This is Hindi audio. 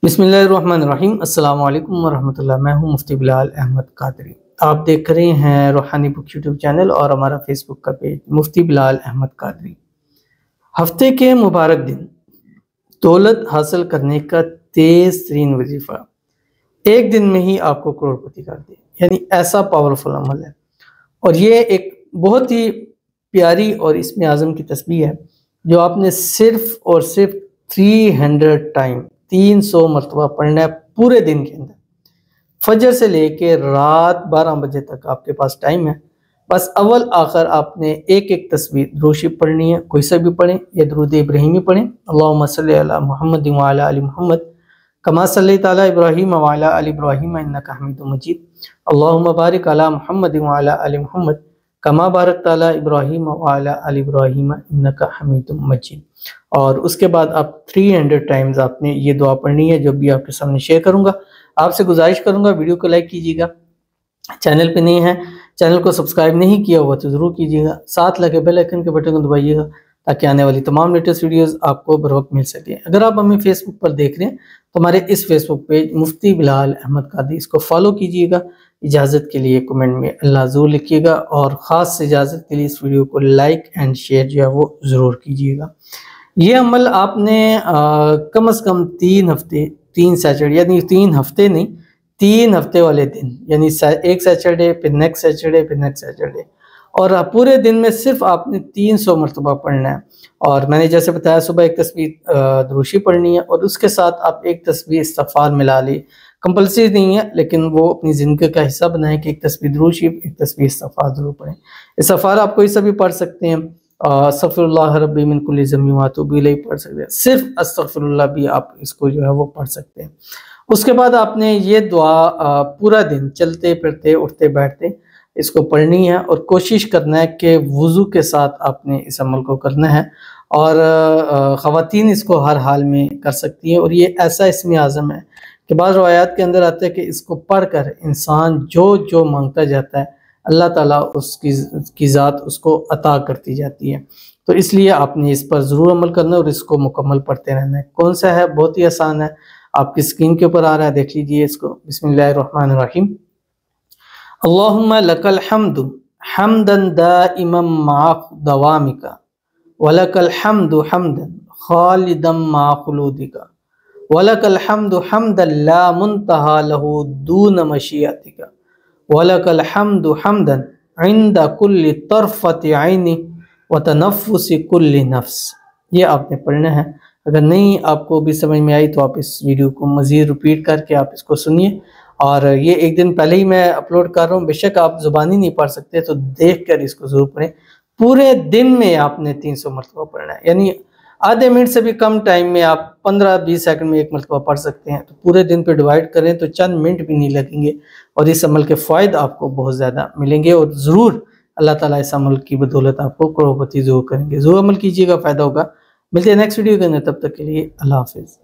बिस्मिल्लाहिर्रहमानिर्रहीम। अस्सलाम वालेकुम वरहमतुल्लाह। मैं हूं मुफ्ती बिलाल अहमद कादरी। आप देख रहे हैं रूहानी बुक यूट्यूब चैनल और हमारा फेसबुक का पेज मुफ्ती बिलाल अहमद कादरी। हफ्ते के मुबारक दिन, दौलत हासिल करने का तेज तरीन वजीफा, एक दिन में ही आपको करोड़पति कर दे, यानी ऐसा पावरफुल अमल है। और ये एक बहुत ही प्यारी और इसमें आज़म की तस्बीह है जो आपने सिर्फ और सिर्फ 300 टाइम 300 मरतबा पढ़ना है पूरे दिन के अंदर। फजर से लेके रात 12 बजे तक आपके पास टाइम है। बस अव्वल आखिर आपने एक एक तस्बीह दुरूद पढ़नी है, कोई सा भी पढ़ें या दुरूद इब्राहिमी पढ़ें। अल्लाहुम्मा सल्ली अला मुहम्मद व अला आलि मुहम्मद कमा सल्लैता अला इब्राहीम व अला आलि इब्राहीम इन्नका हमीदुम मजीद। अल्लाहुम्मा बारिक अला मुहम्मद व अला आलि मुहम्मद कमा बारकता अला इब्राहीम व अला आलि इब्राहीम इन्नका हमीदुम मजीद। और उसके बाद आप 300 टाइम्स आपने ये दुआ पढ़नी है, जो भी आपके सामने शेयर करूंगा। आपसे गुजारिश करूंगा वीडियो को लाइक कीजिएगा, चैनल पे नहीं है, चैनल को सब्सक्राइब नहीं किया हुआ तो ज़रूर कीजिएगा, साथ लगे बेल आइकन के बटन को दबाइएगा ताकि आने वाली तमाम लेटेस्ट वीडियोस आपको बर वक्त मिल सके। अगर आप हमें फेसबुक पर देख रहे हैं तो हमारे इस फेसबुक पेज मुफ्ती बिलाल अहमद कादरी, इसको फॉलो कीजिएगा। इजाज़त के लिए कमेंट में अल्लाह ज़रूर लिखिएगा और ख़ास इजाज़त के लिए इस वीडियो को लाइक एंड शेयर जो है वो ज़रूर कीजिएगा। ये अमल आपने कम से कम 3 हफ्ते, 3 सैटरडे, यानी 3 हफ्ते नहीं, 3 हफ्ते वाले दिन, यानी एक सैटरडे फिर नेक्स्ट सैटरडे फिर नेक्स्ट सैटरडे, और पूरे दिन में सिर्फ आपने 300 मरतबा पढ़ना है। और मैंने जैसे बताया सुबह एक तस्बीह दुरूशी पढ़नी है और उसके साथ आप एक तस्बीह इस्तिग़फ़ार मिला ली। कंपल्सरी नहीं है, लेकिन वो अपनी ज़िंदगी का हिस्सा बनाएं कि एक तस्बीह दुरूशी, एक तस्बीह इस्तिग़फ़ार ज़रूर पढ़ें। इस्तिग़फ़ार आप कोई सा भी पढ़ सकते हैं, अस्तग़फ़िरुल्लाह रब्बी मिन कुल्लि ज़म्बि व अतूबु इलैहि पढ़ सकते हैं, सिर्फ अस्तग़फ़िरुल्लाह भी आप इसको जो है वो पढ़ सकते हैं। उसके बाद आपने ये दुआ पूरा दिन चलते फिरते उठते बैठते इसको पढ़नी है और कोशिश करना है कि वुज़ू के साथ आपने इस अमल को करना है। और ख़वातीन इसको हर हाल में कर सकती हैं। और ये ऐसा इसमें आज़म है कि बाज़ रवायात के अंदर आता है कि इसको पढ़कर इंसान जो जो मांगता जाता है अल्लाह ताला उसकी ज़ात उसको अता करती जाती है। तो इसलिए आपने इस पर ज़रूर अमल करना है और इसको मुकम्मल पढ़ते रहना है। कौन सा है? बहुत ही आसान है, आपकी स्क्रीन के ऊपर आ रहा है, देख लीजिए इसको। बिस्मिल्लाहिर्रहमानिर्रहीम। अल्लाहुम्मा लकल हम्दु हम्दन दाइमम मा दवामिका वलकल हम्दु हम्दन खालिदम मा खुलूदिका वलकल हम्दु हम्दन ला मुंतहा लहू दून मशियतिका वलकल हम्दु हम्दन इंदा कुल्ली तरफति ऐनी व तनफ्फुसि कुल्ली नफ्स। ये आपने पढ़ना है। अगर नहीं आपको भी समझ में आई तो आप इस वीडियो को मज़ीद रिपीट करके आप इसको सुनिए। और ये एक दिन पहले ही मैं अपलोड कर रहा हूँ, बेशक आप ज़ुबानी नहीं पढ़ सकते तो देख कर इसको ज़रूर पढ़ें। पूरे दिन में आपने 300 मरतबा पढ़ना है, यानी आधे मिनट से भी कम टाइम में आप 15-20 सेकंड में एक मरतबा पढ़ सकते हैं। तो पूरे दिन पे डिवाइड करें तो चंद मिनट भी नहीं लगेंगे और इस अमल के फ़ायदे आपको बहुत ज़्यादा मिलेंगे। और ज़रूर अल्लाह ताला इस अमल की बदौलत आपको करोड़पति ज़रूर करेंगे। ज़रूर अमल कीजिएगा, फ़ायदा होगा। मिलते हैं नेक्स्ट वीडियो के अंदर, तब तक के लिए अल्लाह हाफ़िज़।